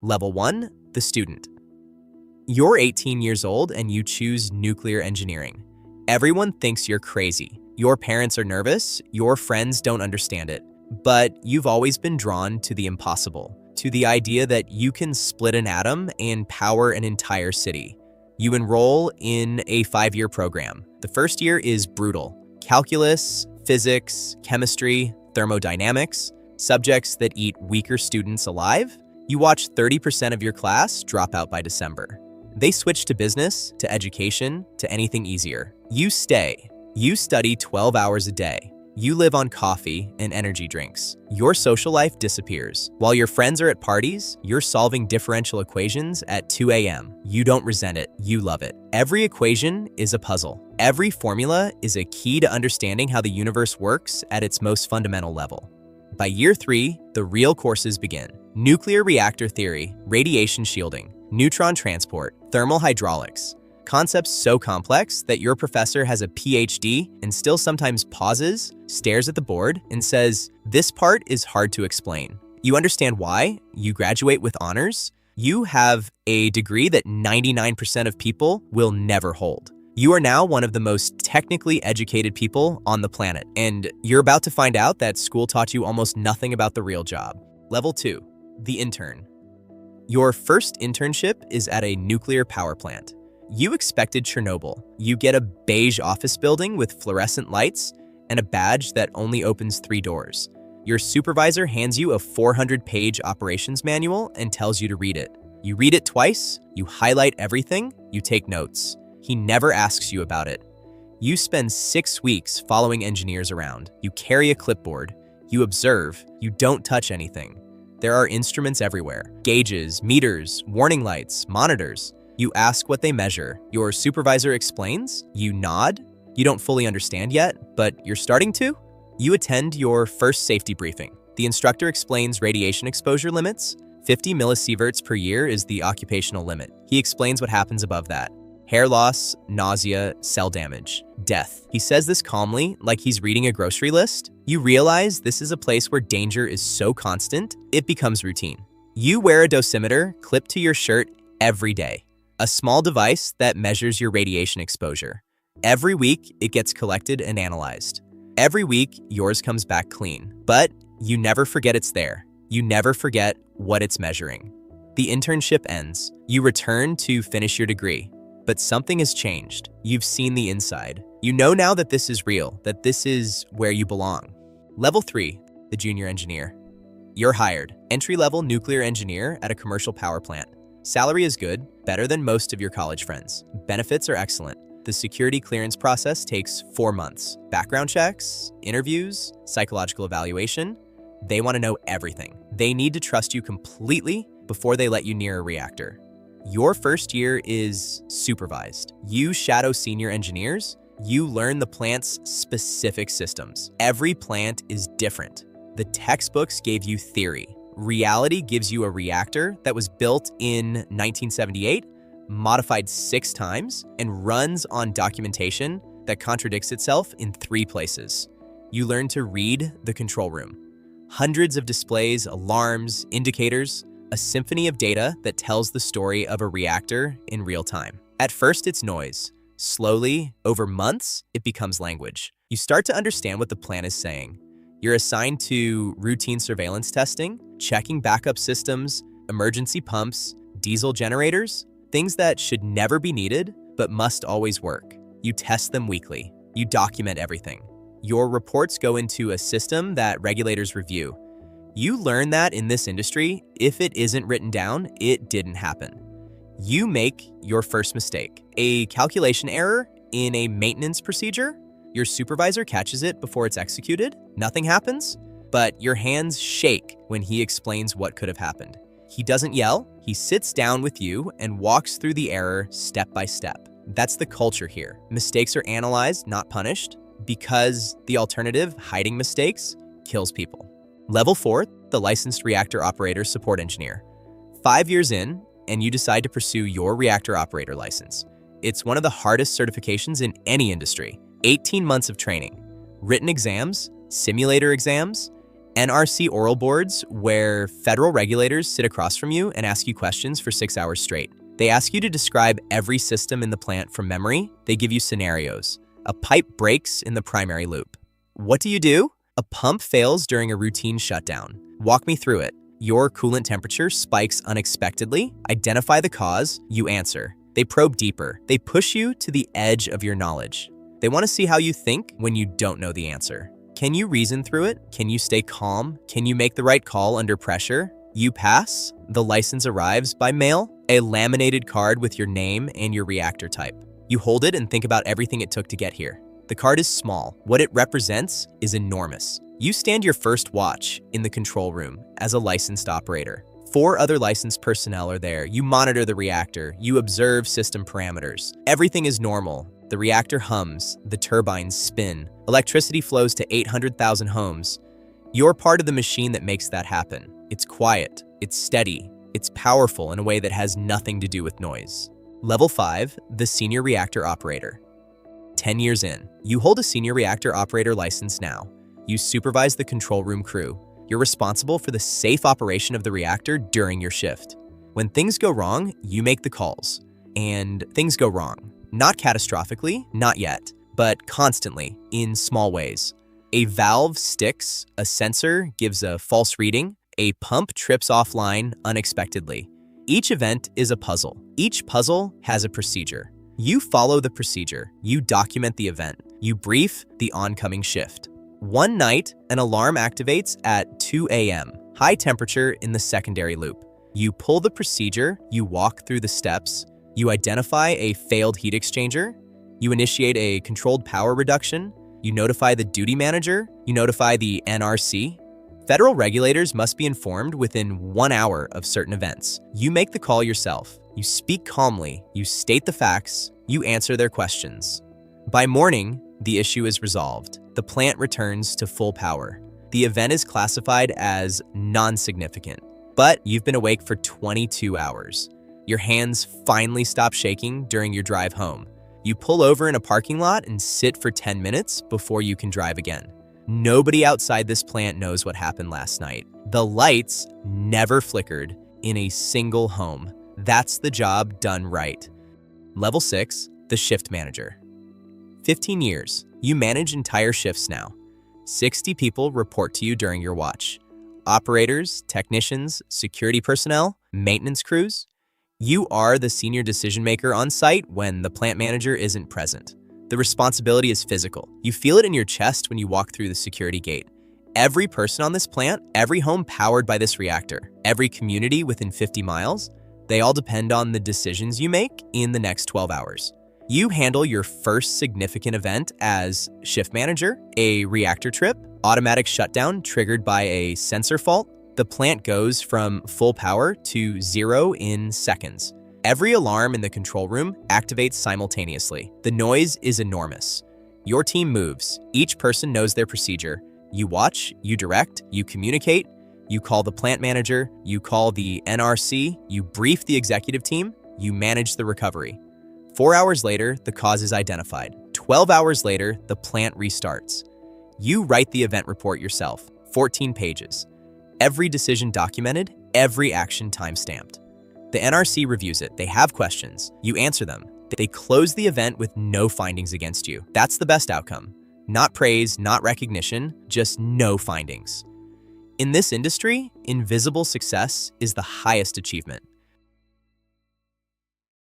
Level 1, the student. You're 18 years old and you choose nuclear engineering. Everyone thinks you're crazy. Your parents are nervous, your friends don't understand it. But you've always been drawn to the impossible, to the idea that you can split an atom and power an entire city. You enroll in a 5-year program. The first year is brutal. Calculus, physics, chemistry, thermodynamics, subjects that eat weaker students alive. You watch 30% of your class drop out by December. They switch to business, to education, to anything easier. You stay. You study 12 hours a day. You live on coffee and energy drinks. Your social life disappears. While your friends are at parties, you're solving differential equations at 2 a.m. You don't resent it, you love it. Every equation is a puzzle. Every formula is a key to understanding how the universe works at its most fundamental level. By year 3, the real courses begin. Nuclear reactor theory, radiation shielding, neutron transport, thermal hydraulics. Concepts so complex that your professor has a PhD and still sometimes pauses, stares at the board, and says, "This part is hard to explain." You understand why? You graduate with honors. You have a degree that 99% of people will never hold. You are now one of the most technically educated people on the planet, and you're about to find out that school taught you almost nothing about the real job. Level 2, the intern. Your first internship is at a nuclear power plant. You expected Chernobyl. You get a beige office building with fluorescent lights and a badge that only opens 3 doors. Your supervisor hands you a 400-page operations manual and tells you to read it. You read it twice, you highlight everything, you take notes. He never asks you about it. You spend 6 weeks following engineers around. You carry a clipboard. You observe. You don't touch anything. There are instruments everywhere. Gauges, meters, warning lights, monitors. You ask what they measure. Your supervisor explains. You nod. You don't fully understand yet, but you're starting to. You attend your first safety briefing. The instructor explains radiation exposure limits. 50 millisieverts per year is the occupational limit. He explains what happens above that. Hair loss, nausea, cell damage, death. He says this calmly, like he's reading a grocery list. You realize this is a place where danger is so constant, it becomes routine. You wear a dosimeter clipped to your shirt every day. A small device that measures your radiation exposure. Every week, it gets collected and analyzed. Every week, yours comes back clean. But you never forget it's there. You never forget what it's measuring. The internship ends. You return to finish your degree. But something has changed. You've seen the inside. You know now that this is real, that this is where you belong. Level 3, the junior engineer. You're hired. Entry-level nuclear engineer at a commercial power plant. Salary is good, better than most of your college friends. Benefits are excellent. The security clearance process takes 4 months. Background checks, interviews, psychological evaluation. They want to know everything. They need to trust you completely before they let you near a reactor. Your first year is supervised. You shadow senior engineers. You learn the plant's specific systems. Every plant is different. The textbooks gave you theory. Reality gives you a reactor that was built in 1978, modified 6 times, and runs on documentation that contradicts itself in 3 places. You learn to read the control room. Hundreds of displays, alarms, indicators, a symphony of data that tells the story of a reactor in real time. At first, it's noise. Slowly, over months, it becomes language. You start to understand what the plant is saying. You're assigned to routine surveillance testing, checking backup systems, emergency pumps, diesel generators, things that should never be needed but must always work. You test them weekly. You document everything. Your reports go into a system that regulators review. You learn that in this industry, if it isn't written down, it didn't happen. You make your first mistake, a calculation error in a maintenance procedure. Your supervisor catches it before it's executed. Nothing happens, but your hands shake when he explains what could have happened. He doesn't yell. He sits down with you and walks through the error step by step. That's the culture here. Mistakes are analyzed, not punished, because the alternative, hiding mistakes, kills people. Level 4, the licensed reactor operator support engineer. 5 years in, and you decide to pursue your reactor operator license. It's one of the hardest certifications in any industry. 18 months of training, written exams, simulator exams, NRC oral boards, where federal regulators sit across from you and ask you questions for 6 hours straight. They ask you to describe every system in the plant from memory. They give you scenarios. A pipe breaks in the primary loop. What do? A pump fails during a routine shutdown. Walk me through it. Your coolant temperature spikes unexpectedly. Identify the cause. You answer. They probe deeper. They push you to the edge of your knowledge. They want to see how you think when you don't know the answer. Can you reason through it? Can you stay calm? Can you make the right call under pressure? You pass. The license arrives by mail. A laminated card with your name and your reactor type. You hold it and think about everything it took to get here. The card is small. What it represents is enormous. You stand your first watch in the control room as a licensed operator. 4 other licensed personnel are there. You monitor the reactor. You observe system parameters. Everything is normal. The reactor hums. The turbines spin. Electricity flows to 800,000 homes. You're part of the machine that makes that happen. It's quiet. It's steady. It's powerful in a way that has nothing to do with noise. Level 5, the Senior Reactor Operator. 10 years in, you hold a Senior Reactor Operator license now. You supervise the control room crew. You're responsible for the safe operation of the reactor during your shift. When things go wrong, you make the calls. And things go wrong. Not catastrophically, not yet, but constantly, in small ways. A valve sticks, a sensor gives a false reading, a pump trips offline unexpectedly. Each event is a puzzle. Each puzzle has a procedure. You follow the procedure. You document the event. You brief the oncoming shift. One night, an alarm activates at 2 a.m., high temperature in the secondary loop. You pull the procedure, you walk through the steps, you identify a failed heat exchanger, you initiate a controlled power reduction, you notify the duty manager, you notify the NRC. Federal regulators must be informed within 1 hour of certain events. You make the call yourself. You speak calmly, you state the facts, you answer their questions. By morning, the issue is resolved. The plant returns to full power. The event is classified as non-significant, but you've been awake for 22 hours. Your hands finally stop shaking during your drive home. You pull over in a parking lot and sit for 10 minutes before you can drive again. Nobody outside this plant knows what happened last night. The lights never flickered in a single home. That's the job done right. Level 6, the shift manager. 15 years. You manage entire shifts now. 60 people report to you during your watch. Operators, technicians, security personnel, maintenance crews. You are the senior decision maker on site when the plant manager isn't present. The responsibility is physical. You feel it in your chest when you walk through the security gate. Every person on this plant, every home powered by this reactor, every community within 50 miles, they all depend on the decisions you make in the next 12 hours. You handle your first significant event as shift manager, a reactor trip, automatic shutdown triggered by a sensor fault. The plant goes from full power to 0 in seconds. Every alarm in the control room activates simultaneously. The noise is enormous. Your team moves. Each person knows their procedure. You watch, you direct, you communicate, you call the plant manager, you call the NRC, you brief the executive team, you manage the recovery. 4 hours later, the cause is identified. 12 hours later, the plant restarts. You write the event report yourself, 14 pages. Every decision documented, every action time-stamped. The NRC reviews it. They have questions. You answer them. They close the event with no findings against you. That's the best outcome. Not praise, not recognition, just no findings. In this industry, invisible success is the highest achievement.